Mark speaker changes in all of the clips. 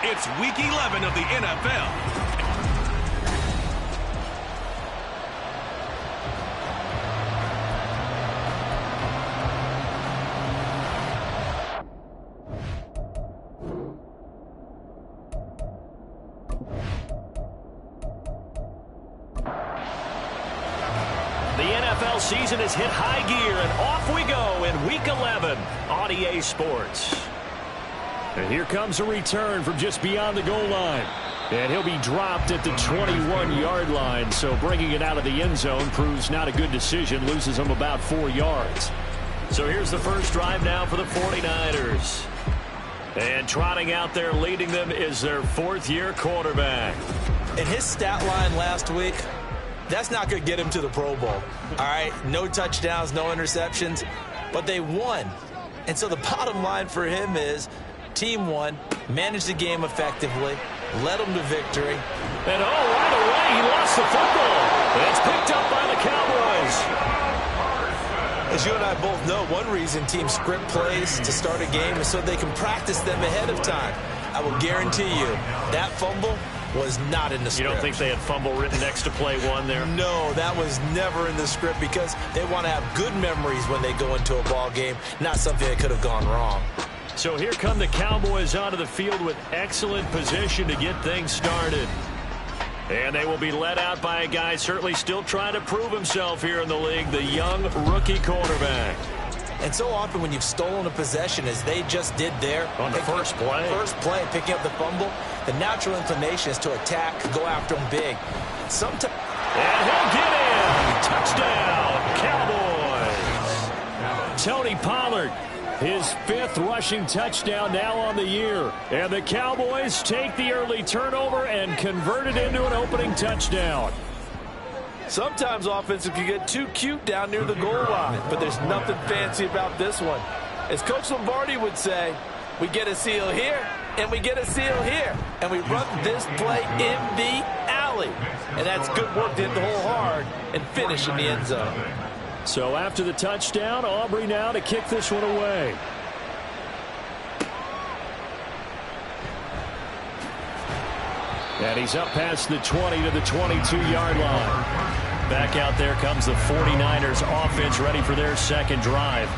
Speaker 1: It's Week 11 of the NFL.
Speaker 2: The NFL season has hit high gear, and off we go in Week 11 on EA Sports. And here comes a return from just beyond the goal line. And he'll be dropped at the 21-yard line, so bringing it out of the end zone proves not a good decision, loses him about 4 yards. So here's the first drive now for the 49ers. And trotting out there leading them is their fourth-year quarterback.
Speaker 3: In his stat line last week, that's not going to get him to the Pro Bowl. All right, no touchdowns, no interceptions, but they won. And so the bottom line for him is team won, managed the game effectively, led them to victory.
Speaker 2: And right away, he lost the football. It's picked up by the Cowboys.
Speaker 3: As you and I both know, one reason teams script plays to start a game is so they can practice them ahead of time. I will guarantee you that fumble was not in the script.
Speaker 2: You don't think they had fumble written next to play one there?
Speaker 3: No, that was never in the script because they want to have good memories when they go into a ball game, not something that could have gone wrong.
Speaker 2: So here come the Cowboys onto the field with excellent position to get things started. And they will be led out by a guy certainly still trying to prove himself here in the league, the young rookie quarterback.
Speaker 3: And so often when you've stolen a possession, as they just did there,
Speaker 2: on the first play,
Speaker 3: picking up the fumble, the natural inclination is to attack, go after them big. Sometimes.
Speaker 2: And he'll get in. Touchdown, Cowboys. Tony Pollard, his fifth rushing touchdown now on the year. And the Cowboys take the early turnover and convert it into an opening touchdown.
Speaker 4: Sometimes offensive can get too cute down near the goal line, but there's nothing fancy about this one. As Coach Lombardi would say, we get a seal here, and we get a seal here, and we run this play in the alley. And that's good work to hit the hole hard and finish in the end zone.
Speaker 2: So after the touchdown, Aubrey now to kick this one away. And he's up past the 20 to the 22-yard line. Back out there comes the 49ers offense ready for their second drive.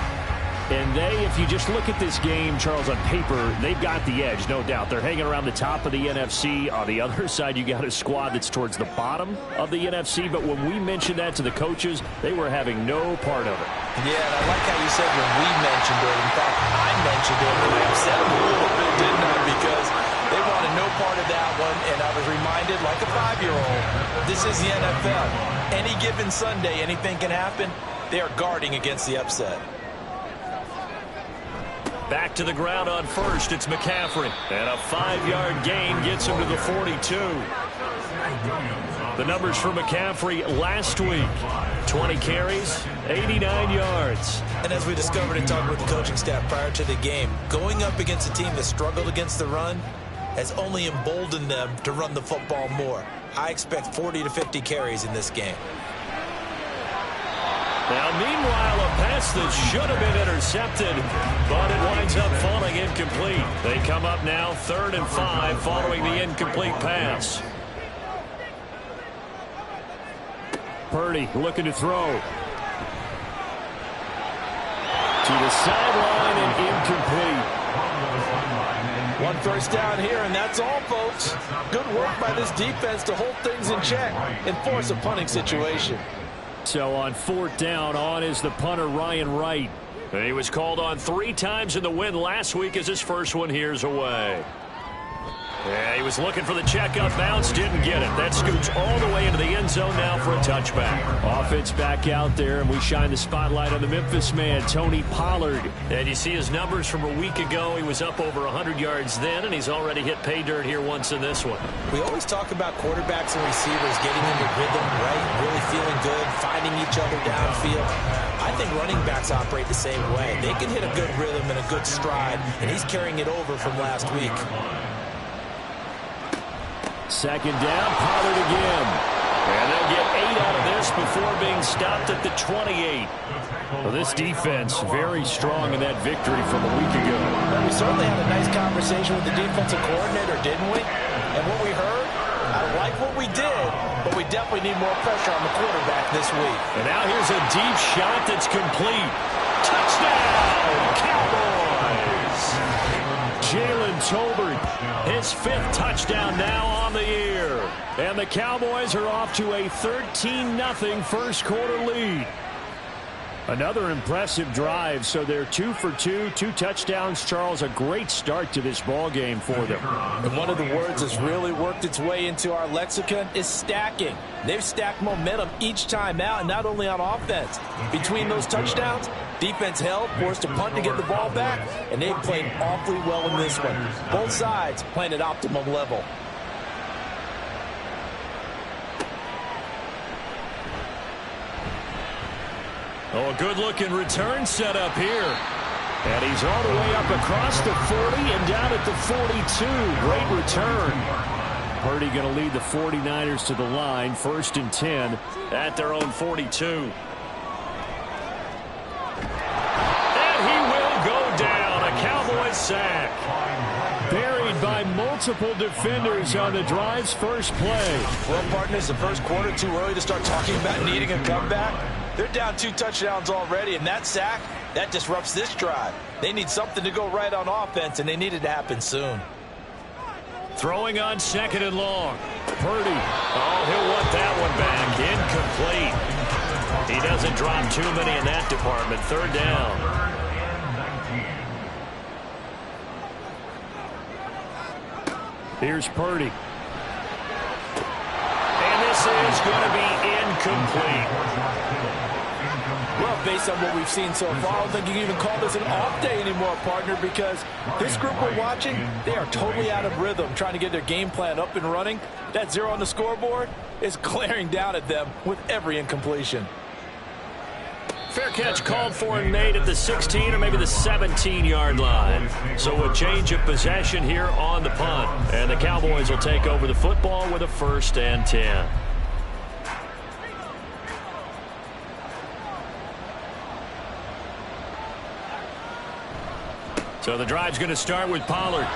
Speaker 2: And if you just look at this game, Charles, on paper, they've got the edge, no doubt. They're hanging around the top of the NFC. On the other side, you got a squad that's towards the bottom of the NFC. But when we mentioned that to the coaches, they were having no part of it.
Speaker 3: Yeah, and I like how you said when we mentioned it. In fact, I mentioned it, and I upset them a little bit, didn't I? Because they wanted no part of that one, and I was reminded, like a 5-year-old, this is the NFL. Any given Sunday, anything can happen. They are guarding against the upset.
Speaker 2: Back to the ground on first, it's McCaffrey. And a 5-yard gain gets him to the 42. The numbers for McCaffrey last week: 20 carries, 89 yards.
Speaker 3: And as we discovered in talking with the coaching staff prior to the game, going up against a team that struggled against the run has only emboldened them to run the football more. I expect 40 to 50 carries in this game.
Speaker 2: Now, meanwhile, a pass that should have been intercepted, but it winds up falling incomplete. They come up now 3rd and 5 following the incomplete pass. Purdy looking to throw. To the sideline and incomplete.
Speaker 4: One first down here, and that's all, folks. Good work by this defense to hold things in check and force a punting situation.
Speaker 2: So on 4th down, on is the punter, Ryan Wright. And he was called on 3 times in the win last week as his first one here's away. Yeah, he was looking for the checkup bounce, didn't get it. That scoots all the way into the end zone now for a touchback. Offense back out there, and we shine the spotlight on the Memphis man, Tony Pollard. And you see his numbers from a week ago. He was up over 100 yards then, and he's already hit pay dirt here once in this one.
Speaker 3: We always talk about quarterbacks and receivers getting into rhythm, right? Really feeling good, finding each other downfield. I think running backs operate the same way. They can hit a good rhythm and a good stride, and he's carrying it over from last week.
Speaker 2: 2nd down, Pollard again. And they'll get 8 out of this before being stopped at the 28. Well, this defense very strong in that victory from a week ago.
Speaker 3: Well, we certainly had a nice conversation with the defensive coordinator, didn't we? And what we heard, I like what we did, but we definitely need more pressure on the quarterback this week.
Speaker 2: And now here's a deep shot that's complete. Touchdown, Cowboys! Jalen Tolbert, his 5th touchdown now on the year. And the Cowboys are off to a 13-0 first quarter lead. Another impressive drive, so they're 2 for 2, 2 touchdowns. Charles, a great start to this ball game for them.
Speaker 4: And one of the words that's really worked its way into our lexicon is stacking. They've stacked momentum each time out, and not only on offense. Between those touchdowns, defense held, forced a punt to get the ball back, and they've played awfully well in this one. Both sides playing at optimum level.
Speaker 2: Oh, a good-looking return set up here. And he's all the way up across the 40 and down at the 42. Great return. Purdy going to lead the 49ers to the line, 1st and 10 at their own 42. And he will go down. A Cowboys sack. Buried by multiple defenders on the drive's first play.
Speaker 3: Well, partners, the first quarter too early to start talking about needing a comeback. They're down 2 touchdowns already, and that sack, that disrupts this drive. They need something to go right on offense, and they need it to happen soon.
Speaker 2: Throwing on 2nd and long. Purdy. Oh, he'll want that one back. Incomplete. He doesn't drop too many in that department. 3rd down. Here's Purdy. And this is going to be incomplete.
Speaker 4: Well, based on what we've seen so far, I don't think you can even call this an off day anymore, partner, because this group we're watching, they are totally out of rhythm, trying to get their game plan up and running. That 0 on the scoreboard is glaring down at them with every incompletion.
Speaker 2: Fair catch called for and made at the 16 or maybe the 17-yard line. So a change of possession here on the punt. And the Cowboys will take over the football with a 1st and 10. So the drive's going to start with Pollard.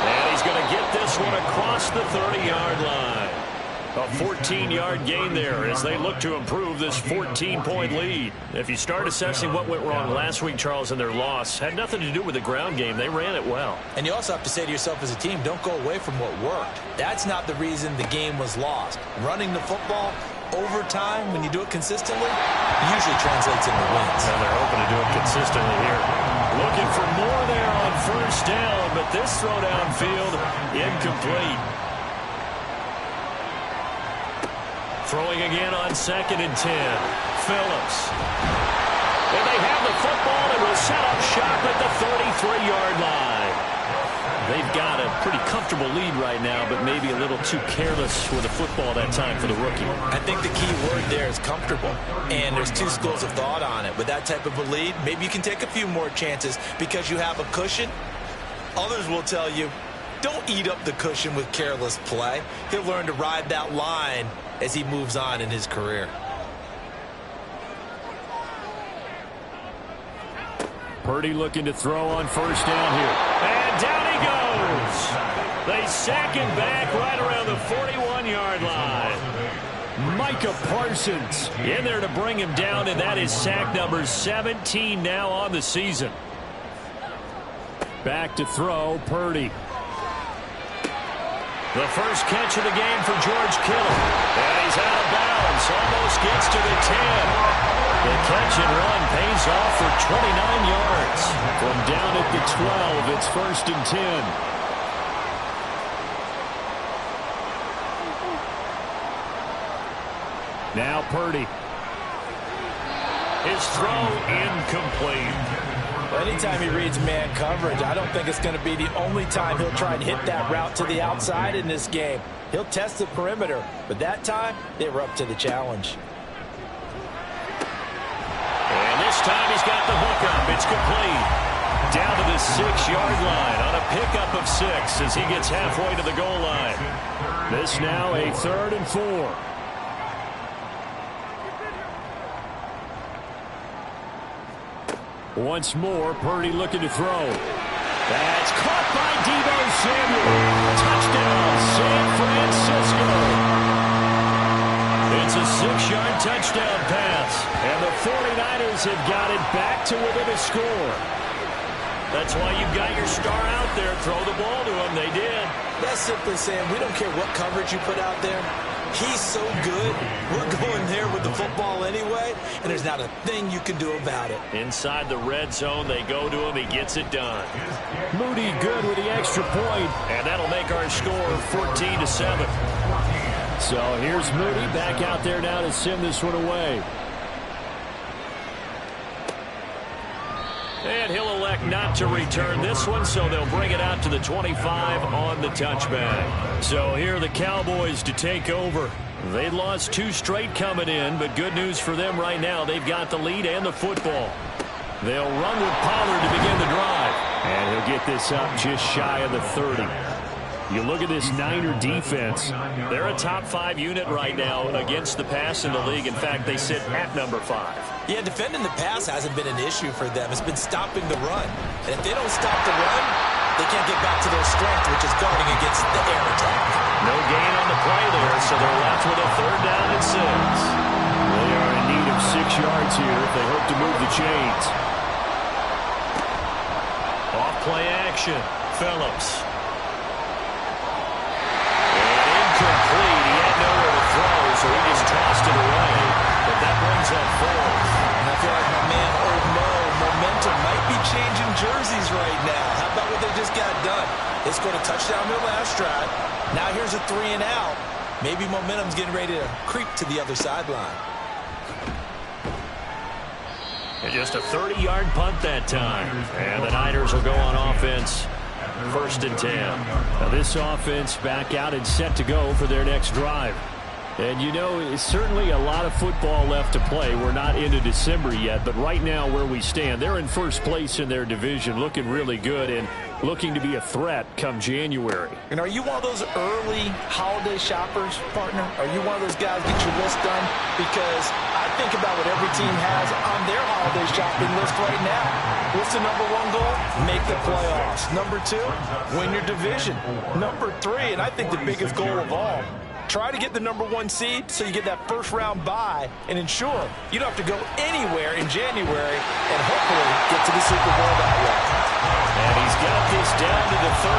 Speaker 2: And he's going to get this one across the 30-yard line. A 14-yard gain there as they look to improve this 14-point lead. If you start assessing what went wrong last week, Charles, in their loss, had nothing to do with the ground game. They ran it well.
Speaker 3: And you also have to say to yourself as a team, don't go away from what worked. That's not the reason the game was lost. Running the football over time, when you do it consistently, usually translates into wins.
Speaker 2: And they're hoping to do it consistently here. Looking for more there on 1st down, but this throw downfield incomplete. Throwing again on 2nd and 10. Phillips. And they have the football and will set up shop at the 33-yard line. They've got a pretty comfortable lead right now, but maybe a little too careless with the football that time for the rookie.
Speaker 3: I think the key word there is comfortable. And there's 2 schools of thought on it. With that type of a lead, maybe you can take a few more chances because you have a cushion. Others will tell you, don't eat up the cushion with careless play. He'll learn to ride that line as he moves on in his career.
Speaker 2: Purdy looking to throw on 1st down here. And down he goes. They sack him back right around the 41-yard line. Micah Parsons in there to bring him down, and that is sack number 17 now on the season. Back to throw, Purdy. The first catch of the game for George Kittle. And he's out of bounds. Almost gets to the 10. The catch and run pays off for 29 yards. From down at the 12, it's 1st and 10. Now Purdy. His throw incomplete.
Speaker 4: Well, anytime he reads man coverage, I don't think it's going to be the only time he'll try and hit that route to the outside in this game. He'll test the perimeter, but that time, they were up to the challenge.
Speaker 2: And this time he's got the hook up. It's complete. down to the 6-yard line on a pickup of 6 as he gets halfway to the goal line. This now a 3rd and 4. Once more, Purdy looking to throw. That's caught by Deebo Samuel. Touchdown, San Francisco. It's a 6-yard touchdown pass, and the 49ers have got it back to within a score. That's why you've got your star out there. Throw the ball to him. They did.
Speaker 3: That's simply saying we don't care what coverage you put out there. He's so good. We're going there with the football anyway, and there's not a thing you can do about it.
Speaker 2: Inside the red zone, they go to him. He gets it done. Moody good with the extra point, and that'll make our score 14-7. So here's Moody back out there now to send this one away. And he'll elect not to return this one, so they'll bring it out to the 25 on the touchback. So here are the Cowboys to take over. They lost 2 straight coming in, but good news for them right now. They've got the lead and the football. They'll run with Pollard to begin the drive. And he'll get this up just shy of the 30. You look at this Niner defense. They're a top 5 unit right now against the pass in the league. In fact, they sit at number 5.
Speaker 3: Yeah, defending the pass hasn't been an issue for them. It's been stopping the run. And if they don't stop the run, they can't get back to their strength, which is guarding against the air attack.
Speaker 2: No gain on the play there, so they're left with a 3rd down and 6. They are in need of 6 yards here if they hope to move the chains. Off play action. Phillips. Complete. He had nowhere to throw, so he just tossed it away. But that brings up 4th.
Speaker 3: And I feel like my man, Old Mo, momentum might be changing jerseys right now. How about what they just got done? They scored a touchdown their last drive. Now here's a 3 and out. Maybe momentum's getting ready to creep to the other sideline.
Speaker 2: And just a 30-yard punt that time. And the Niners will go on offense. 1st and 10. Now this offense back out and set to go for their next drive. And you know, it's certainly a lot of football left to play. We're not into December yet, but right now where we stand, they're in 1st place in their division, looking really good and looking to be a threat come January.
Speaker 3: And are you one of those early holiday shoppers, partner? Are you one of those guys get your list done? Because I think about what every team has on their holiday shopping list right now. What's the number 1 goal? Make the playoffs. Number 2, win your division. Number 3, and I think the biggest goal of all, try to get the number 1 seed so you get that 1st round bye and ensure you don't have to go anywhere in January and hopefully get to the Super Bowl that way.
Speaker 2: And he's got this down to the 35.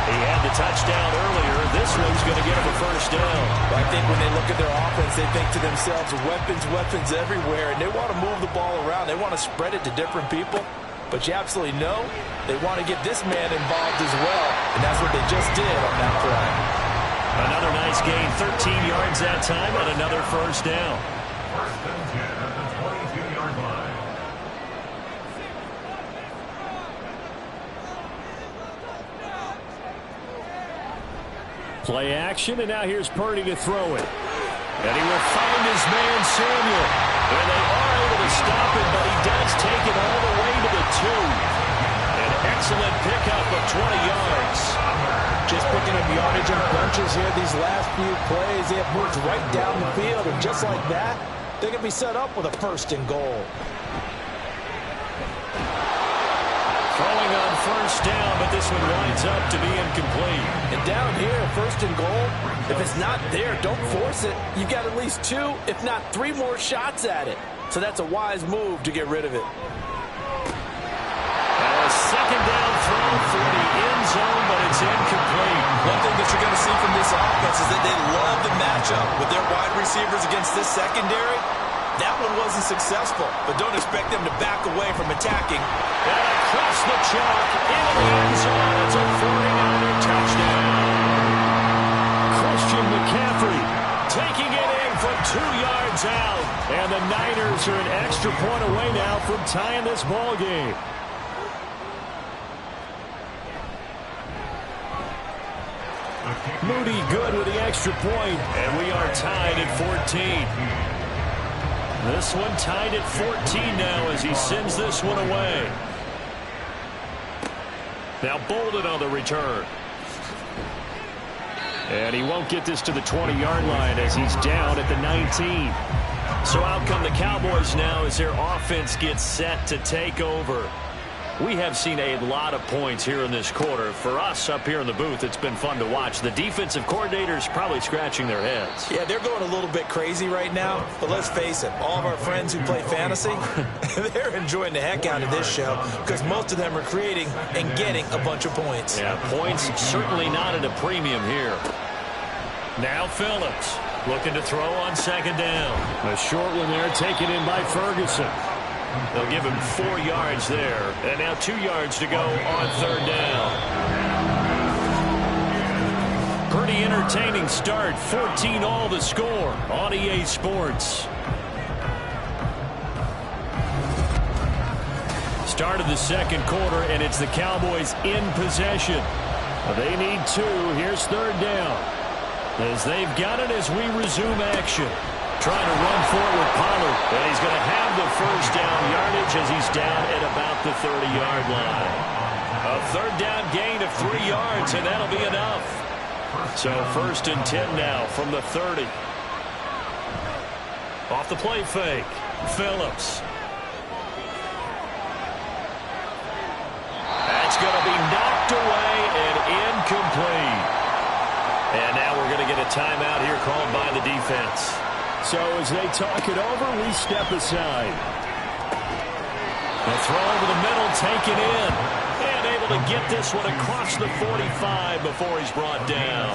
Speaker 2: He had the touchdown earlier. This one's going to get him a 1st down.
Speaker 3: But I think when they look at their offense, they think to themselves, weapons everywhere, and they want to move the ball around. They want to spread it to different people. But you absolutely know they want to get this man involved as well, and that's what they just did on that play.
Speaker 2: Another nice gain, 13 yards that time, and another 1st down. Play action, and now here's Purdy to throw it. And he will find his man, Samuel. And they are able to stop him, but he does take it all the way to the 2. An excellent pickup of 20 yards.
Speaker 3: Just picking up yardage in bunches here these last few plays. They have moved right down the field, and just like that, they're going to be set up with a 1st and goal.
Speaker 2: Throwing on 1st down, but this one winds up to be incomplete.
Speaker 3: And down here, 1st and goal, if it's not there, don't force it. You've got at least 2, if not 3 more shots at it. So that's a wise move to get rid of it.
Speaker 2: A 2nd down throw for the end zone, but it's incomplete.
Speaker 3: One thing that you're going to see from this offense is that they love the matchup with their wide receivers against this secondary. That one wasn't successful, but don't expect them to back away from attacking.
Speaker 2: And across the chalk, into the end zone, it's a 49er touchdown. Christian McCaffrey taking it in from 2 yards out, and the Niners are an extra point away now from tying this ball game. Moody good with the extra point, and we are tied at 14. This one tied at 14 now as he sends this one away. Now Bolden on the return. And he won't get this to the 20-yard line as he's down at the 19. So out come the Cowboys now as their offense gets set to take over. We have seen a lot of points here in this quarter. For us up here in the booth, it's been fun to watch. The defensive coordinators probably scratching their heads.
Speaker 3: Yeah, they're going a little bit crazy right now. But let's face it, all of our friends who play fantasy, they're enjoying the heck out of this show because most of them are creating and getting a bunch of points.
Speaker 2: Yeah, points certainly not at a premium here. Now Phillips looking to throw on second down. A short one there taken in by Ferguson. They'll give him 4 yards there. And now 2 yards to go on third down. Pretty entertaining start. 14-all the score on EA Sports. Start of the second quarter, and it's the Cowboys in possession. They need 2. Here's third down. As they've got it as we resume action. Trying to run forward Pollard, and he's going to have the first down yardage as he's down at about the 30-yard line. A third down gain of 3 yards, and that'll be enough. So 1st and 10 now from the 30. Off the play fake, Phillips. That's going to be knocked away and incomplete. And now we're going to get a timeout here called by the defense. So as they talk it over, we step aside. The throw over the middle, taken in. And able to get this one across the 45 before he's brought down.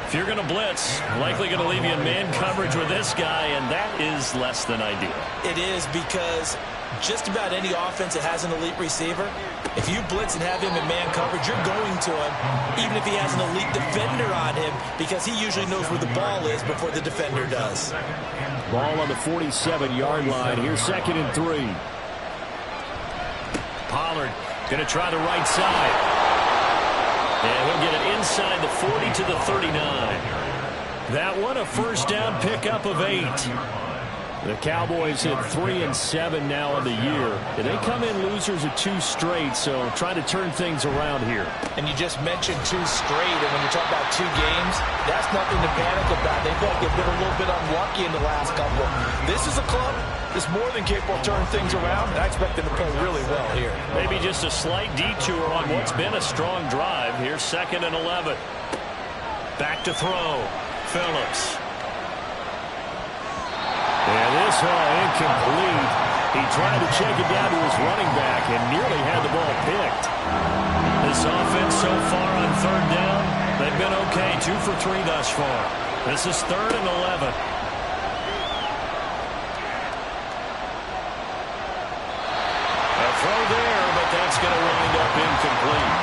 Speaker 2: If you're going to blitz, likely going to leave you in man coverage with this guy, and that is less than ideal.
Speaker 3: It is because just about any offense that has an elite receiver, if you blitz and have him in man coverage, you're going to him, even if he has an elite defender on him, because he usually knows where the ball is before the defender does.
Speaker 2: Ball on the 47-yard line. Here's 2nd and 3. Pollard going to try the right side. And he'll get it inside the 40 to the 39. That one a first down pickup of 8. The Cowboys hit 3-7 now on the year. And they come in losers of 2 straight, so trying to turn things around here.
Speaker 3: And you just mentioned 2 straight, and when you talk about 2 games, that's nothing to panic about. They feel like they've been a little bit unlucky in the last couple. This is a club that's more than capable of turning things around, and I expect them to play really well here.
Speaker 2: Maybe just a slight detour on what's been a strong drive. Here's 2nd and 11. Back to throw. Phillips. And this one incomplete. He tried to check it down to his running back and nearly had the ball picked. This offense so far on third down, they've been okay. 2 for 3 thus far. This is 3rd and 11. A throw there, but that's going to wind up incomplete.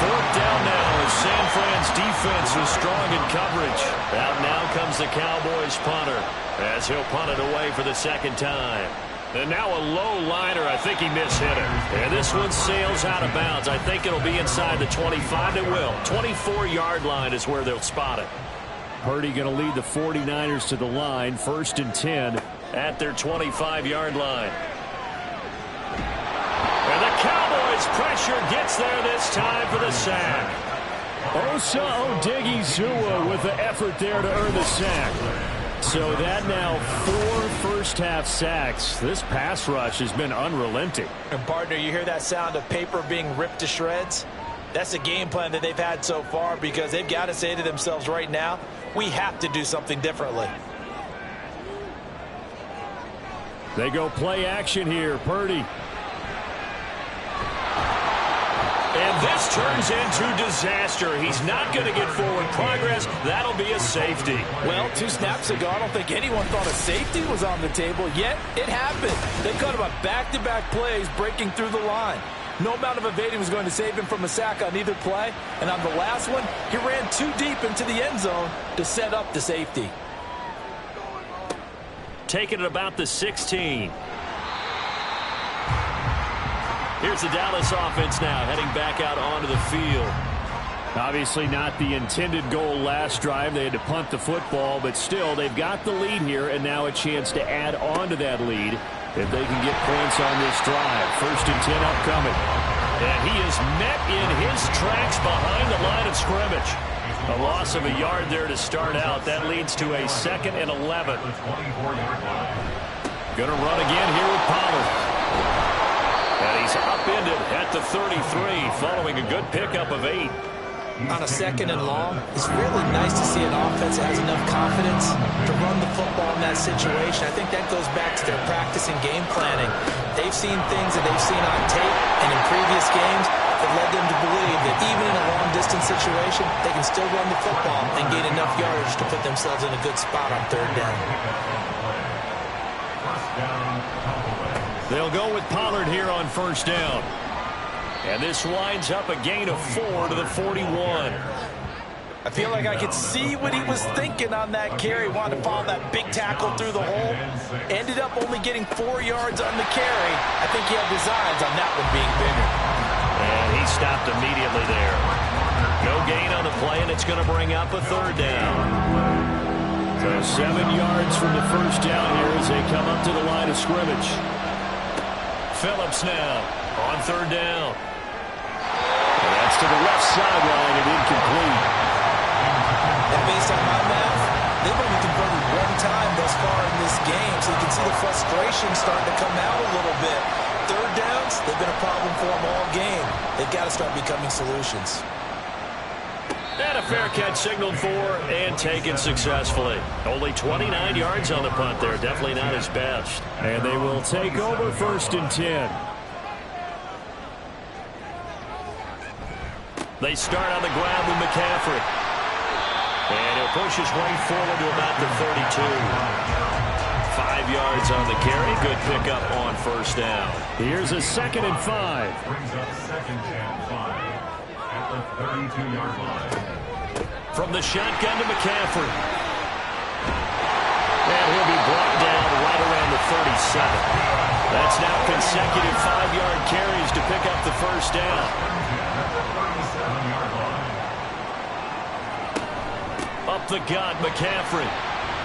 Speaker 2: 4th down now as San Fran's defense is strong in coverage. Out now comes the Cowboys punter as he'll punt it away for the 2nd time. And now a low liner. I think he mishit it. And this one sails out of bounds. I think it'll be inside the 25. It will. 24-yard line is where they'll spot it. Purdy going to lead the 49ers to the line. 1st and 10 at their 25-yard line. And the Cowboys pressure gets there this time for the sack. Osa Odigizua with the effort there to earn the sack. So that now 4 first-half sacks. This pass rush has been unrelenting.
Speaker 3: And, partner, you hear that sound of paper being ripped to shreds? That's the game plan that they've had so far because they've got to say to themselves right now, we have to do something differently.
Speaker 2: They go play action here. Purdy. And this turns into disaster. He's not going to get forward progress. That'll be a safety.
Speaker 4: Well, 2 snaps ago, I don't think anyone thought a safety was on the table, yet it happened. They cut him on back-to-back plays, breaking through the line. No amount of evading was going to save him from a sack on either play. And on the last one, he ran too deep into the end zone to set up the safety.
Speaker 2: Taking it about the 16. Here's the Dallas offense now heading back out onto the field. Obviously not the intended goal last drive. They had to punt the football, but still they've got the lead here and now a chance to add on to that lead if they can get points on this drive. 1st and 10 upcoming. And he is met in his tracks behind the line of scrimmage. A loss of a yard there to start out. That leads to a 2nd and 11. Going to run again here with Pollard. And he's upended at the 33 following a good pickup of 8.
Speaker 3: On a 2nd and long, it's really nice to see an offense that has enough confidence to run the football in that situation. I think that goes back to their practice and game planning. They've seen things that they've seen on tape and in previous games that led them to believe that even in a long-distance situation, they can still run the football and gain enough yardage to put themselves in a good spot on 3rd down.
Speaker 2: They'll go with Pollard here on 1st down. And this winds up a gain of 4 to the 41.
Speaker 4: I feel like I could see what he was thinking on that carry. Wanted to follow that big tackle through the hole. Ended up only getting 4 yards on the carry. I think he had designs on that one being bigger.
Speaker 2: And he stopped immediately there. No gain on the play, and it's going to bring up a 3rd down. So 7 yards from the 1st down here as they come up to the line of scrimmage. Phillips now on 3rd down. And that's to the left sideline and incomplete.
Speaker 3: And based on my math, they've only converted 1 time thus far in this game, so you can see the frustration starting to come out a little bit. 3rd downs, they've been a problem for them all game. They've got to start becoming solutions.
Speaker 2: And a fair catch signaled for and taken successfully. Only 29 yards on the punt there. Definitely not his best. And they will take over 1st and 10. They start on the ground with McCaffrey. And he'll push his way forward to about the 32. 5 yards on the carry. Good pickup on 1st down. Here's a 2nd and 5.
Speaker 1: Brings up 2nd and 5 at the 32-yard line.
Speaker 2: From the shotgun to McCaffrey. And he'll be brought down right around the 37. That's now consecutive 5-yard carries to pick up the 1st down. Up the gut, McCaffrey.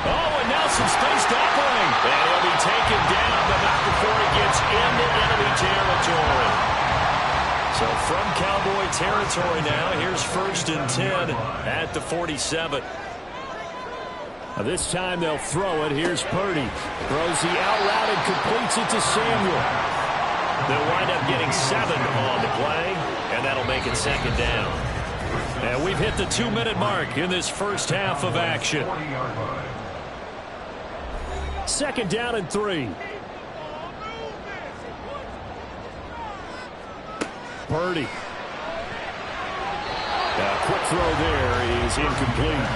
Speaker 2: Oh, and now some space to operate. And he'll be taken down, but not before he gets into enemy territory. So from Cowboy territory now, here's 1st and 10 at the 47. This time they'll throw it. Here's Purdy. Throws the out route and completes it to Samuel. They'll wind up getting 7 on the play, and that'll make it 2nd down. And we've hit the 2-minute mark in this first half of action. 2nd down and 3. Purdy. Quick throw there is incomplete.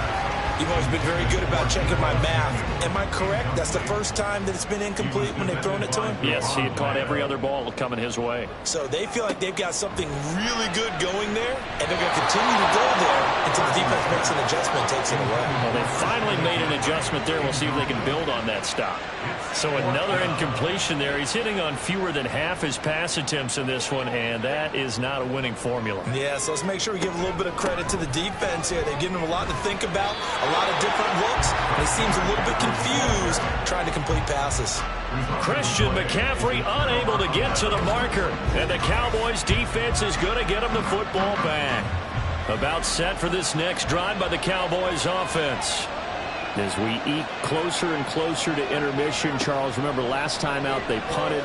Speaker 3: You've always been very good about checking my math. Am I correct? That's the first time that it's been incomplete when they've thrown it to him?
Speaker 2: Yes, he had caught every other ball coming his way.
Speaker 3: So they feel like they've got something really good going there, and they're going to continue to go there until the defense makes an adjustment, takes it away.
Speaker 2: Well, they finally made an adjustment there. We'll see if they can build on that stop. So another incompletion there. He's hitting on fewer than half his pass attempts in this one, and that is not a winning formula.
Speaker 3: Yeah, so let's make sure we give a little bit of credit to the defense here. They've given him a lot to think about, a lot of different looks, and he seems a little bit confused trying to complete passes.
Speaker 2: Christian McCaffrey unable to get to the marker, and the Cowboys defense is going to get him the football back. About set for this next drive by the Cowboys offense. As we eke closer and closer to intermission, Charles, remember last time out they punted.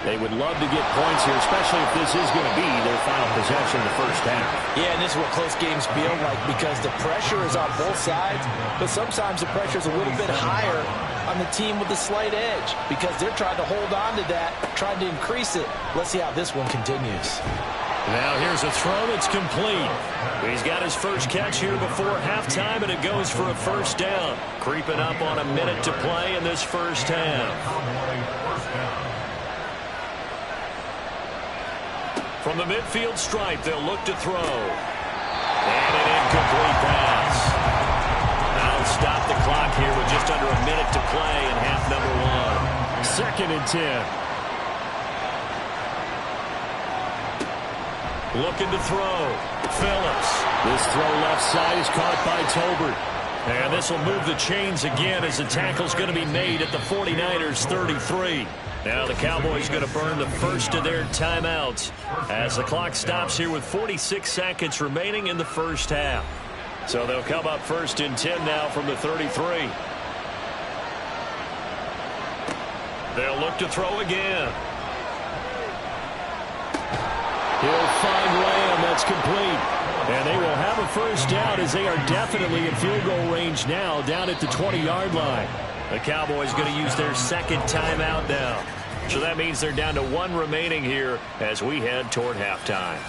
Speaker 2: They would love to get points here, especially if this is going to be their final possession in the first half.
Speaker 4: Yeah, and this is what close games feel like because the pressure is on both sides, but sometimes the pressure is a little bit higher on the team with the slight edge because they're trying to hold on to that, trying to increase it. Let's see how this one continues.
Speaker 2: Now here's a throw that's complete. He's got his first catch here before halftime, and it goes for a first down. Creeping up on a minute to play in this first half. From the midfield stripe, they'll look to throw. And an incomplete pass. That'll stop the clock here with just under a minute to play in half number 1. 2nd and 10. Looking to throw. Phillips. This throw left side is caught by Tolbert. And this will move the chains again as the tackle's going to be made at the 49ers 33. Now the Cowboys going to burn the first of their timeouts as the clock stops here with 46 seconds remaining in the first half. So they'll come up first and 10 now from the 33. They'll look to throw again. He'll find Lamb. That's complete. And they will have a first down as they are definitely in field goal range now down at the 20-yard line. The Cowboys going to use their second timeout now. So that means they're down to one remaining here as we head toward halftime.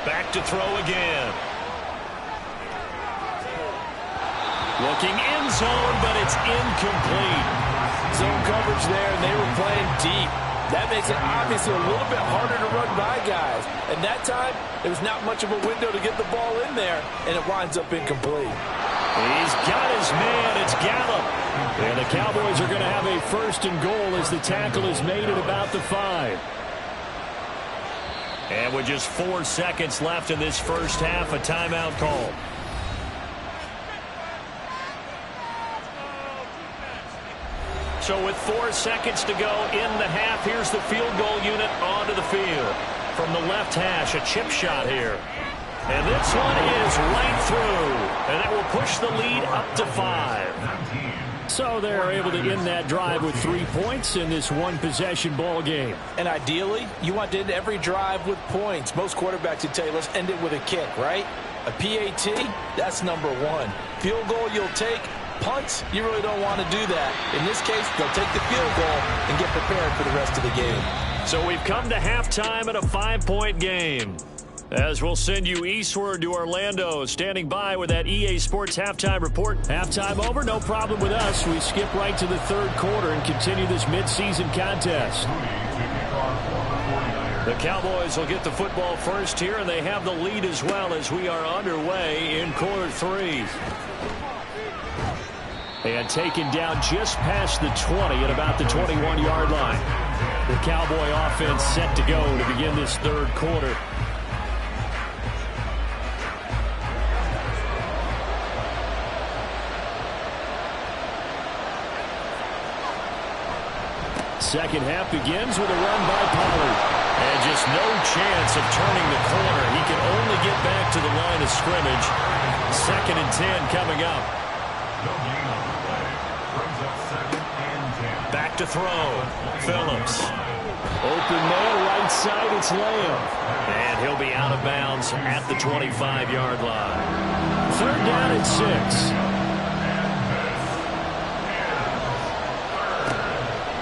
Speaker 2: Back to throw again. Looking end zone, but it's incomplete.
Speaker 4: Zone coverage there, and they were playing deep. That makes it obviously a little bit harder to run by guys. And that time, there was not much of a window to get the ball in there, and it winds up incomplete.
Speaker 2: He's got his man. It's Gallup. And the Cowboys are going to have a first and goal as the tackle is made at about the 5. And with just 4 seconds left in this first half, a timeout call. So with 4 seconds to go in the half, here's the field goal unit onto the field. From the left hash, a chip shot here. And this one is right through. And that will push the lead up to 5. So they're able to end that drive with 3 points in this one-possession ball game.
Speaker 4: And ideally, you want to end every drive with points. Most quarterbacks would tell you, let's end it with a kick, right? A PAT, that's number 1. Field goal you'll take. Punts, you really don't want to do that. In this case, they'll take the field goal and get prepared for the rest of the game.
Speaker 2: So we've come to halftime at a 5-point game. As we'll send you eastward to Orlando, standing by with that EA Sports halftime report. Halftime over, no problem with us. We skip right to the third quarter and continue this midseason contest. The Cowboys will get the football first here, and they have the lead as well as we are underway in quarter 3. And taken down just past the 20 at about the 21-yard line. The Cowboy offense set to go to begin this third quarter. Second half begins with a run by Pollard. And just no chance of turning the corner. He can only get back to the line of scrimmage. 2nd and 10 coming up. Back to throw. Phillips. Open man, right side, it's Lamb. And he'll be out of bounds at the 25-yard line. 3rd down and 6.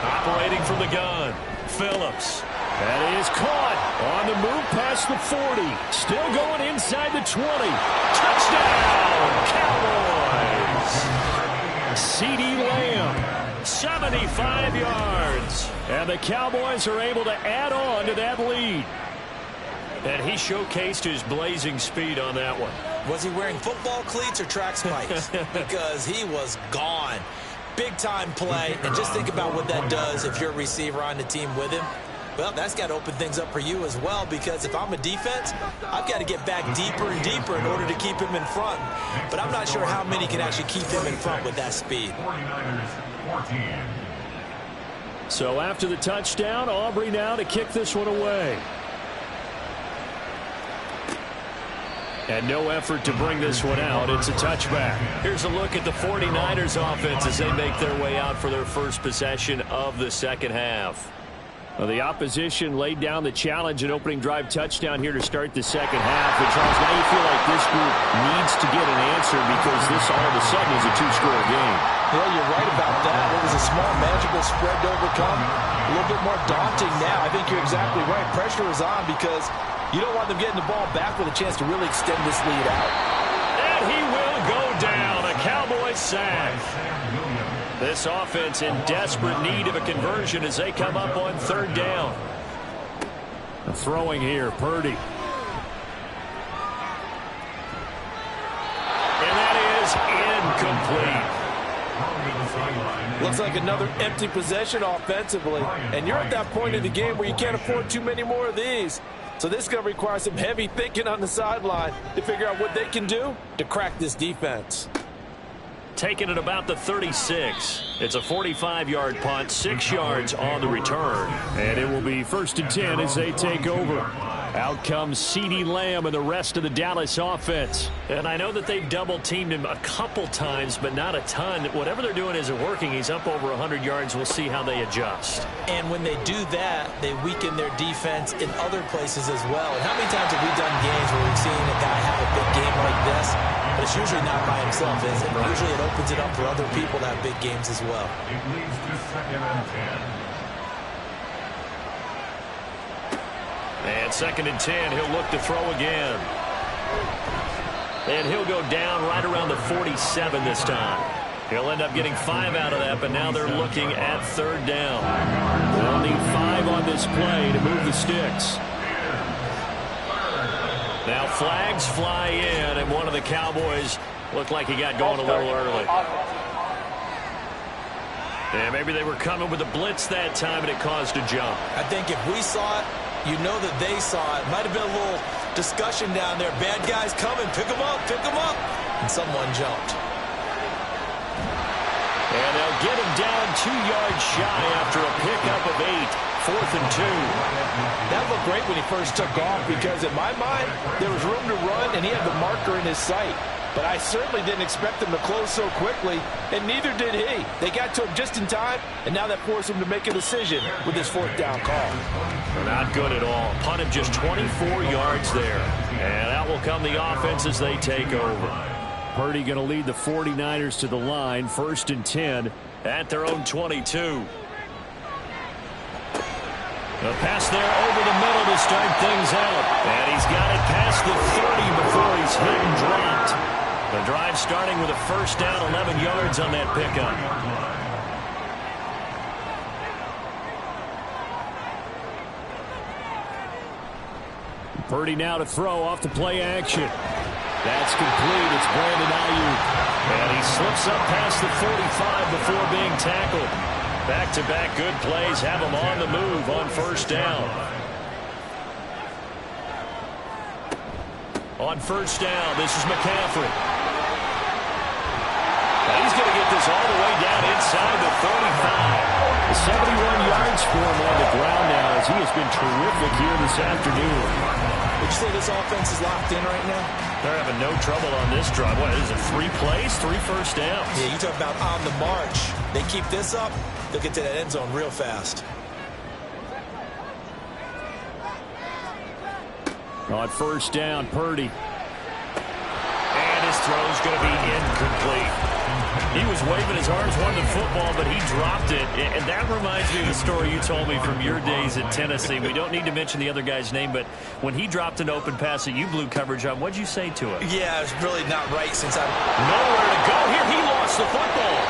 Speaker 2: Operating from the gun. Phillips. That is caught. On the move past the 40. Still going inside the 20. Touchdown, Cowboys. CeeDee Lamb. 75 yards. And the Cowboys are able to add on to that lead. And he showcased his blazing speed on that one.
Speaker 3: Was he wearing football cleats or track spikes? Because he was gone. Big-time play. And just think about what that does if you're a receiver on the team with him. Well, that's got to open things up for you as well, because if I'm a defense, I've got to get back deeper and deeper in order to keep him in front. But I'm not sure how many can actually keep him in front with that speed.
Speaker 1: 49ers 14.
Speaker 2: So after the touchdown, Aubrey now to kick this one away. And no effort to bring this one out. It's a touchback. Here's a look at the 49ers offense as they make their way out for their first possession of the second half. Well, the opposition laid down the challenge and opening drive touchdown here to start the second half. And Charles, now you feel like this group needs to get an answer because this all of a sudden is a 2-score game.
Speaker 4: Yeah, you're right about that. It was a small, manageable spread to overcome. A little bit more daunting now. I think you're exactly right. Pressure is on because you don't want them getting the ball back with a chance to really extend this lead out.
Speaker 2: And he will go down. A Cowboy sack. This offense in desperate need of a conversion as they come up on 3rd down. Throwing here, Purdy. And that is incomplete.
Speaker 4: Looks like another empty possession offensively. And you're at that point in the game where you can't afford too many more of these. So this is going to require some heavy thinking on the sideline to figure out what they can do to crack this defense.
Speaker 2: Taking it about the 36. It's a 45-yard punt, 6 yards on the return. And it will be 1st and 10 as they take over. Out comes CeeDee Lamb and the rest of the Dallas offense. And I know that they've double-teamed him a couple times, but not a ton. Whatever they're doing isn't working. He's up over 100 yards. We'll see how they adjust.
Speaker 3: And when they do that, they weaken their defense in other places as well. And how many times have we done games where we've seen a guy have a big game like this? But it's usually not by himself, is it? Usually it opens it up for other people to have big games as well.
Speaker 1: It leads to 2nd and 10.
Speaker 2: And 2nd and 10, he'll look to throw again. And he'll go down right around the 47 this time. He'll end up getting 5 out of that, but now they're looking at 3rd down. They'll need 5 on this play to move the sticks. Now flags fly in, and one of the Cowboys looked like he got going a little early. Yeah, maybe they were coming with a blitz that time, and it caused a jump.
Speaker 3: I think if we saw it, you know that they saw it. Might have been a little discussion down there. Bad guys coming. Pick them up. Pick them up. And someone jumped.
Speaker 2: And they'll get him down 2 yards shy after a pickup of 8. 4th and 2.
Speaker 4: That looked great when he first took off because in my mind, there was room to run and he had the marker in his sight. But I certainly didn't expect him to close so quickly, and neither did he. They got to him just in time, and now that forced him to make a decision with his 4th down call.
Speaker 2: Not good at all. Punted just 24 yards there. And out will come the offense as they take over. Purdy going to lead the 49ers to the line. 1st and 10 at their own 22. A pass there over the middle to start things out. And he's got it past the 30 before he's hit and dropped. The drive starting with a 1st down, 11 yards on that pickup. Purdy now to throw off the play action. That's complete. It's Brandon Ayuk. And he slips up past the 45 before being tackled. Back-to-back good plays have him on the move on 1st down. On 1st down, this is McCaffrey. And he's going to get this all the way down inside the 35. 71 yards for him on the ground now as he has been terrific here this afternoon.
Speaker 3: Would you say this offense is locked in right now?
Speaker 2: They're having no trouble on this drive. What is it, 3 plays, 3 first downs?
Speaker 3: Yeah, you talk about on the march. They keep this up, they'll get to that end zone real fast.
Speaker 2: On 1st down, Purdy. And his throw's going to be incomplete. He was waving his arms, wanting the football, but he dropped it. And that reminds me of the story you told me from your days at Tennessee. We don't need to mention the other guy's name, but when he dropped an open pass that you blew coverage on, what'd you say to him?
Speaker 3: Yeah, it's really not right since I'm
Speaker 2: nowhere to go here. He lost the football.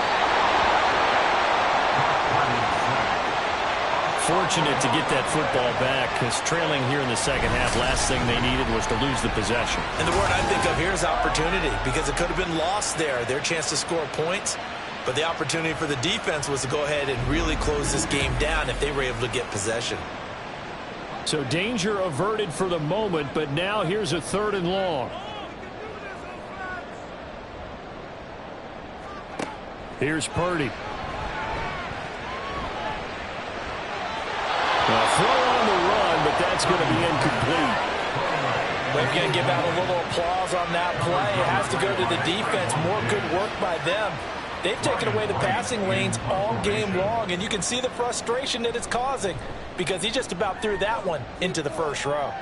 Speaker 2: Fortunate to get that football back because trailing here in the 2nd half, last thing they needed was to lose the possession.
Speaker 3: And the word I think of here is opportunity because it could have been lost there. Their chance to score points, but the opportunity for the defense was to go ahead and really close this game down if they were able to get possession.
Speaker 2: So danger averted for the moment, but now here's a 3rd and long. Here's Purdy. Throw on the run, but that's going to be incomplete.
Speaker 4: We're going to give out a little applause on that play. It has to go to the defense. More good work by them. They've taken away the passing lanes all game long, and you can see the frustration that it's causing because he just about threw that one into the 1st row.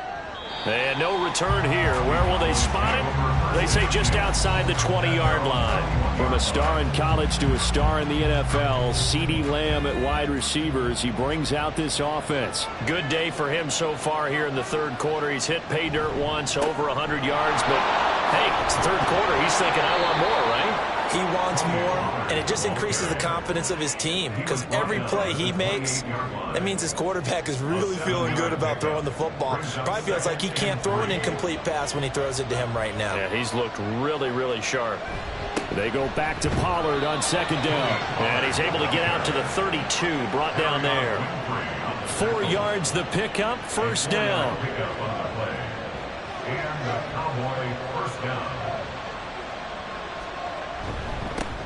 Speaker 2: And no return here. Where will they spot him? They say just outside the 20-yard line. From a star in college to a star in the NFL, CeeDee Lamb at wide receivers. He brings out this offense. Good day for him so far here in the 3rd quarter. He's hit pay dirt once, over 100 yards. But, hey, it's the 3rd quarter. He's thinking, I want more, right?
Speaker 3: He wants more, and it just increases the confidence of his team because every play he makes, that means his quarterback is really feeling good about throwing the football. Probably feels like he can't throw an incomplete pass when he throws it to him right now.
Speaker 2: Yeah, he's looked really, really sharp. They go back to Pollard on second down. And he's able to get out to the 32, brought down there. 4 yards the pickup, first down.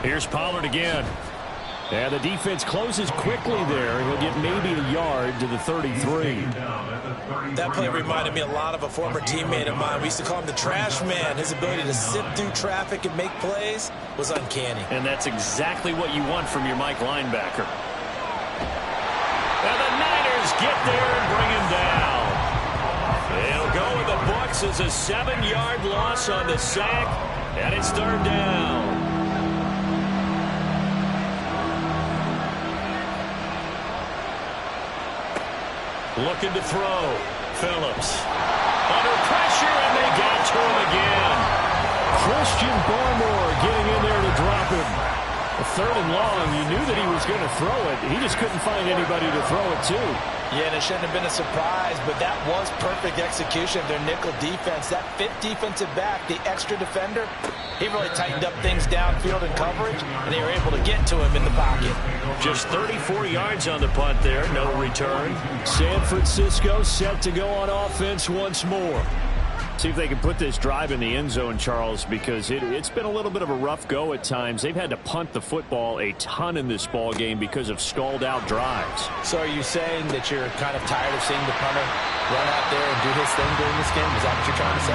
Speaker 2: Here's Pollard again. And the defense closes quickly there. He'll get maybe a yard to the 33.
Speaker 3: That play reminded me a lot of a former teammate of mine. We used to call him the trash man. His ability to sift through traffic and make plays was uncanny.
Speaker 2: And that's exactly what you want from your Mike linebacker. And the Niners get there and bring him down. They'll go with the books as a 7-yard loss on the sack. And it's third down. Looking to throw. Phillips. Under pressure, and they got to him again. Christian Barmore getting in there to drop him. A 3rd and long. You knew that he was going to throw it. He just couldn't find anybody to throw it to.
Speaker 3: Yeah, and it shouldn't have been a surprise, but that was perfect execution of their nickel defense. That 5th defensive back, the extra defender, he really tightened up things downfield in coverage, and they were able to get to him in the pocket.
Speaker 2: Just 34 yards on the punt there, no return. San Francisco set to go on offense once more. See if they can put this drive in the end zone, Charles, because it's been a little bit of a rough go at times. They've had to punt the football a ton in this ball game because of stalled-out drives.
Speaker 3: So are you saying that you're kind of tired of seeing the punter run out there and do his thing during this game? Is that what you're trying to say?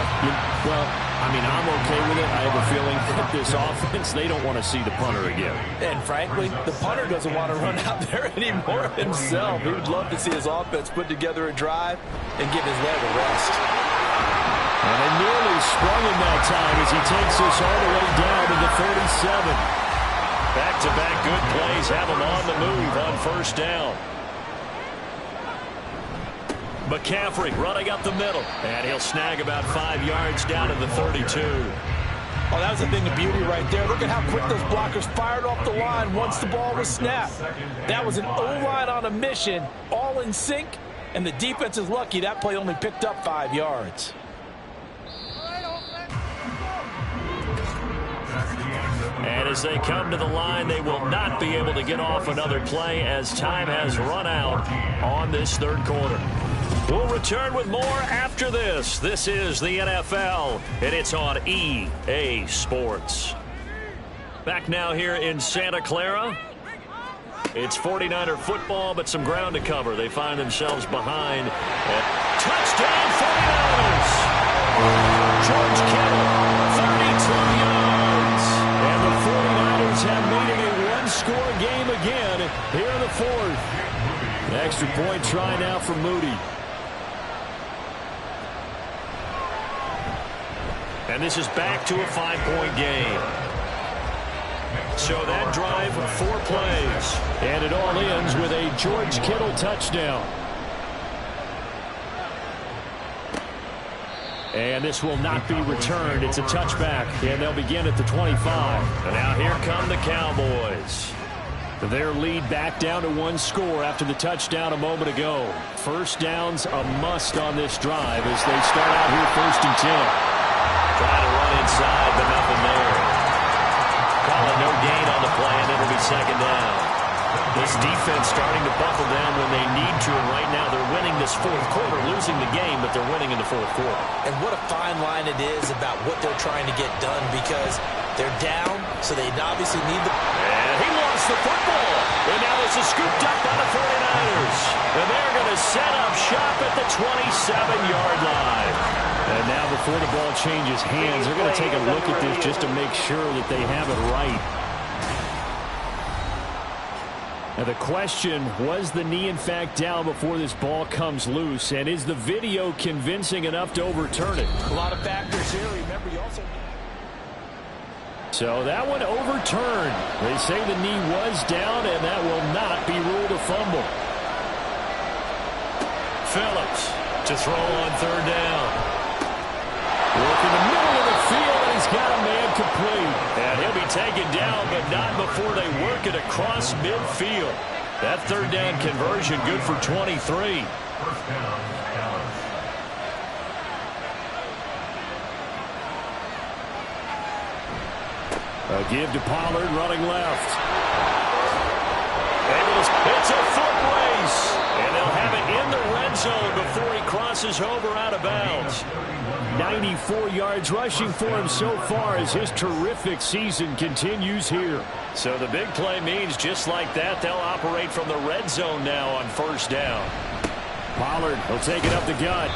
Speaker 2: Well, I mean, I'm okay with it. I have a feeling that this offense, they don't want to see the punter again.
Speaker 3: And frankly, the punter doesn't want to run out there anymore himself. He would love to see his offense put together a drive and give his leg a rest.
Speaker 2: And they nearly sprung him that time as he takes this all the way down to the 37. Back-to-back good plays have him on the move on first down. McCaffrey running up the middle. And he'll snag about 5 yards down to the 32.
Speaker 3: Oh, that was a thing of beauty right there. Look at how quick those blockers fired off the line once the ball was snapped. That was an O-line on a mission, all in sync, and the defense is lucky that play only picked up 5 yards.
Speaker 2: And as they come to the line, they will not be able to get off another play as time has run out on this third quarter. We'll return with more after this. This is the NFL, and it's on EA Sports. Back now here in Santa Clara. It's 49er football, but some ground to cover. They find themselves behind. Touchdown 49ers! George Kittle, 32 yards. And the 49ers have made it a one-score game again here in the fourth. An extra point try now for Moody. And this is back to a 5-point game. So that drive, 4 plays. And it all ends with a George Kittle touchdown. And this will not be returned. It's a touchback, and they'll begin at the 25. And now here come the Cowboys. Their lead back down to 1 score after the touchdown a moment ago. First down's a must on this drive as they start out here 1st and 10. Trying to run inside, but nothing there. Calling no gain on the play, and it'll be 2nd down. This defense starting to buckle down when they need to, and right now they're winning this 4th quarter, losing the game, but they're winning in the 4th quarter.
Speaker 3: And what a fine line it is about what they're trying to get done, because they're down, so they obviously need the...
Speaker 2: And he lost the football. And now this is scooped up by the 49ers. And they're going to set up shop at the 27-yard line. And now before the ball changes hands, they're going to take a look at this just to make sure that they have it right. Now the question, was the knee in fact down before this ball comes loose? And is the video convincing enough to overturn it?
Speaker 3: A lot of factors here. Remember, you also...
Speaker 2: So that one overturned. They say the knee was down, and that will not be ruled a fumble. Phillips to throw on 3rd down. Work in the middle of the field, and he's got a man complete. And he'll be taken down, but not before they work it across midfield. That 3rd down conversion good for 23.
Speaker 1: First down, Dallas.
Speaker 2: A give to Pollard running left. It's a foot race. And they'll have it in the red zone before he crosses over out of bounds. 94 yards rushing for him so far as his terrific season continues here. So the big play means just like that, they'll operate from the red zone now on first down. Pollard will take it up the gut,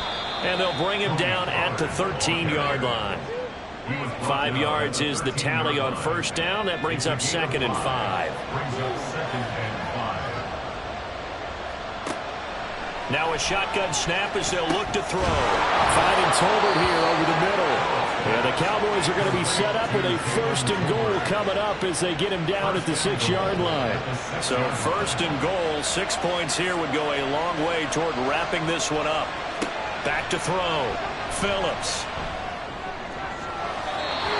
Speaker 2: and they'll bring him down at the 13-yard line. 5 yards is the tally on first down. That brings up 2nd and 5. Now a shotgun snap as they'll look to throw. Finding Tolbert here over the middle. And the Cowboys are going to be set up with a 1st and goal coming up as they get him down at the 6-yard line. So 1st and goal, 6 points here would go a long way toward wrapping this one up. Back to throw. Phillips.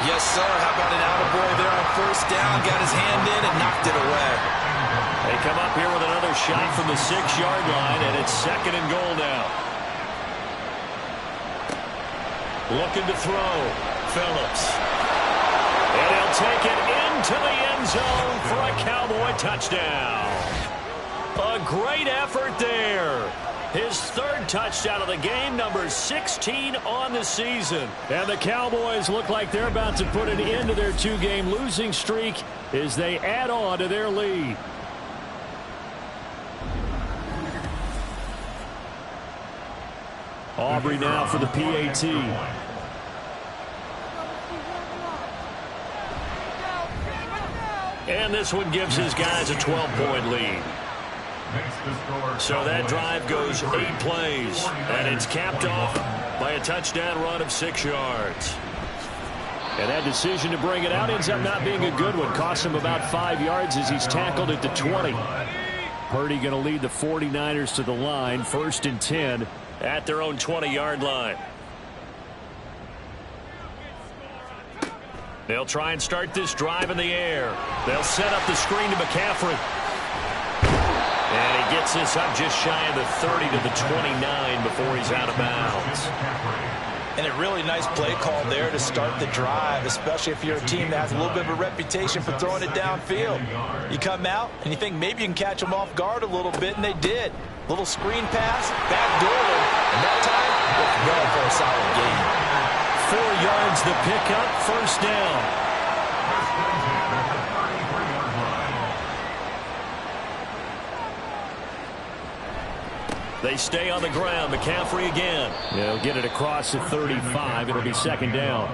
Speaker 3: Yes, sir. How about an attaboy there on first down? Got his hand in and knocked it away.
Speaker 2: They come up here with another shot from the 6-yard line, and it's 2nd and goal now. Looking to throw. Phillips. And he'll take it into the end zone for a Cowboy touchdown. A great effort there. His 3rd touchdown of the game, number 16 on the season. And the Cowboys look like they're about to put an end to their 2-game losing streak as they add on to their lead. Aubrey now for the PAT. And this one gives his guys a 12-point lead. So that drive goes 8 plays, and it's capped off by a touchdown run of 6 yards. And that decision to bring it out ends up not being a good one. Costs him about 5 yards as he's tackled at the 20. Purdy going to lead the 49ers to the line, 1st and 10 at their own 20-yard line. They'll try and start this drive in the air. They'll set up the screen to McCaffrey. And he gets this up just shy of the 30 to the 29 before he's out of bounds.
Speaker 3: And a really nice play call there to start the drive, especially if you're a team that has a little bit of a reputation for throwing it downfield. You come out and you think maybe you can catch them off guard a little bit, and they did. Little screen pass, backdoor, and that time, well for a solid gain.
Speaker 2: 4 yards the pickup, 1st down. They stay on the ground. McCaffrey again. They'll get it across the 35. It'll be 2nd down.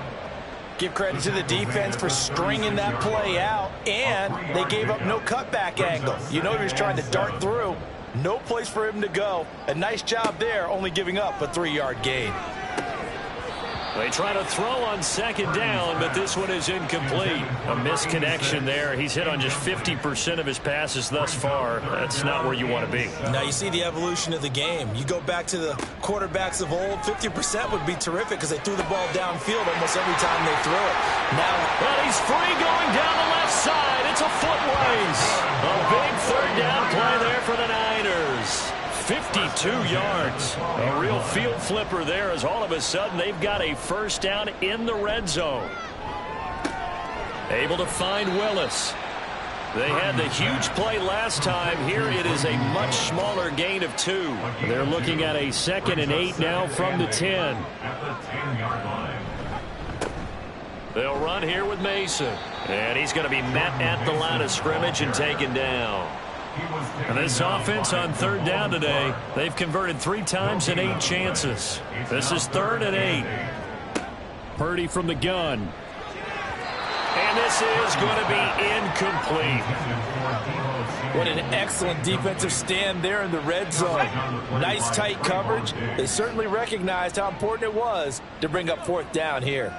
Speaker 3: Give credit to the defense for stringing that play out, and they gave up no cutback angle. You know he was trying to dart through. No place for him to go. A nice job there, only giving up a 3-yard gain.
Speaker 2: They try to throw on 2nd down, but this one is incomplete. A misconnection there. He's hit on just 50% of his passes thus far. That's not where you want to be.
Speaker 3: Now you see the evolution of the game. You go back to the quarterbacks of old, 50% would be terrific because they threw the ball downfield almost every time they threw it. Now,
Speaker 2: well, he's free going down the left side. It's a foot race. A big 3rd down play there for the Niners. 52 yards. A real field flipper there as all of a sudden they've got a 1st down in the red zone. Able to find Willis. They had the huge play last time. Here it is a much smaller gain of 2. They're looking at a 2nd and 8 now from the 10. They'll run here with Mason. And he's going to be met at the line of scrimmage and taken down. And this offense on 3rd down today, they've converted 3 times in 8 chances. This is 3rd and 8. Purdy from the gun. And this is going to be incomplete.
Speaker 3: What an excellent defensive stand there in the red zone. Nice tight coverage. They certainly recognized how important it was to bring up 4th down here.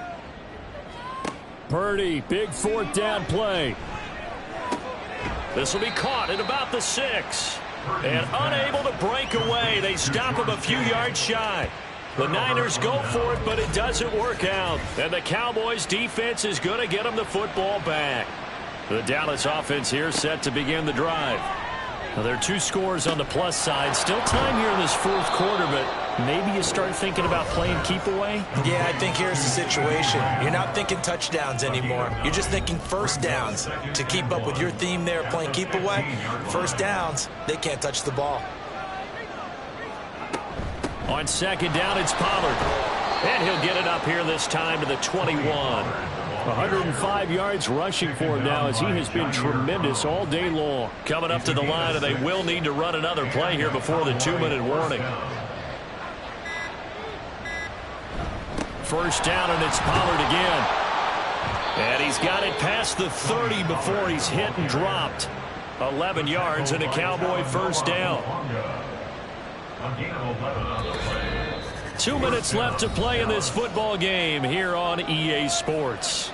Speaker 2: Purdy, big 4th down play. This will be caught at about the 6. And unable to break away. They stop him a few yards shy. The Niners go for it, but it doesn't work out. And the Cowboys defense is going to get them the football back. The Dallas offense here set to begin the drive. Now, there are 2 scores on the plus side. Still time here in this 4th quarter, but maybe you start thinking about playing keep away?
Speaker 3: Yeah, I think here's the situation. You're not thinking touchdowns anymore. You're just thinking first downs. To keep up with your theme there, playing keep away, first downs, they can't touch the ball.
Speaker 2: On second down, it's Pollard. And he'll get it up here this time to the 21. 105 yards rushing for him now as he has been tremendous all day long. Coming up to the line, and they will need to run another play here before the 2-minute warning. First down, and it's Pollard again. And he's got it past the 30 before he's hit and dropped. 11 yards and a Cowboy first down. 2 minutes left to play in this football game here on EA Sports.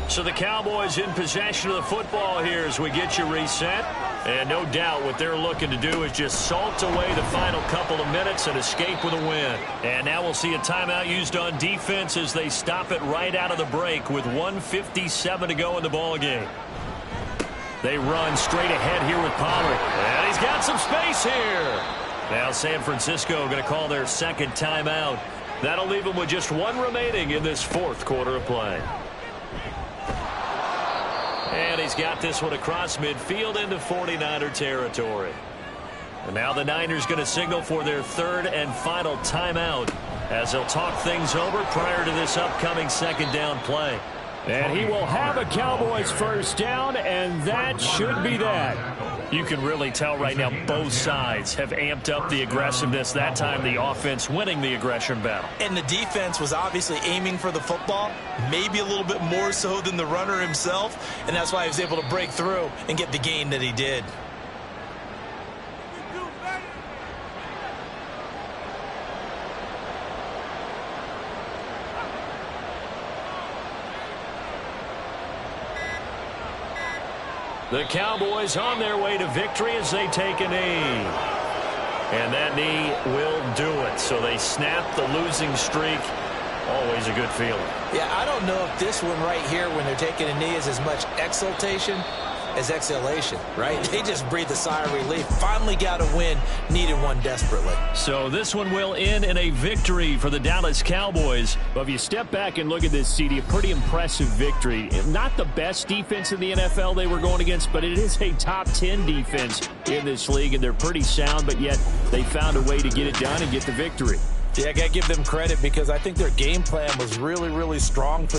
Speaker 2: So the Cowboys in possession of the football here as we get you reset. And no doubt what they're looking to do is just salt away the final couple of minutes and escape with a win. And now we'll see a timeout used on defense as they stop it right out of the break with 1:57 to go in the ball game. They run straight ahead here with Pollard. And he's got some space here. Now San Francisco going to call their second timeout. That'll leave them with just one remaining in this fourth quarter of play. And he's got this one across midfield into 49er territory. And now the Niners going to signal for their third and final timeout as they'll talk things over prior to this upcoming second down play. And he will have a Cowboys first down, and that should be that. You can really tell right now both sides have amped up the aggressiveness. That time the offense winning the aggression battle.
Speaker 3: And the defense was obviously aiming for the football, maybe a little bit more so than the runner himself, and that's why he was able to break through and get the gain that he did.
Speaker 2: The Cowboys on their way to victory as they take a knee. And that knee will do it. So they snap the losing streak. Always a good feeling.
Speaker 3: Yeah, I don't know if this one right here when they're taking a knee is as much exultation as exhalation, right? They just breathe a sigh of relief. Finally got a win, needed one desperately.
Speaker 2: So this one will end in a victory for the Dallas Cowboys. But if you step back and look at this, CD, a pretty impressive victory. Not the best defense in the NFL they were going against, but it is a top 10 defense in this league, and they're pretty sound, but yet they found a way to get it done and get the victory.
Speaker 3: Yeah, I got to give them credit because I think their game plan was really, really strong for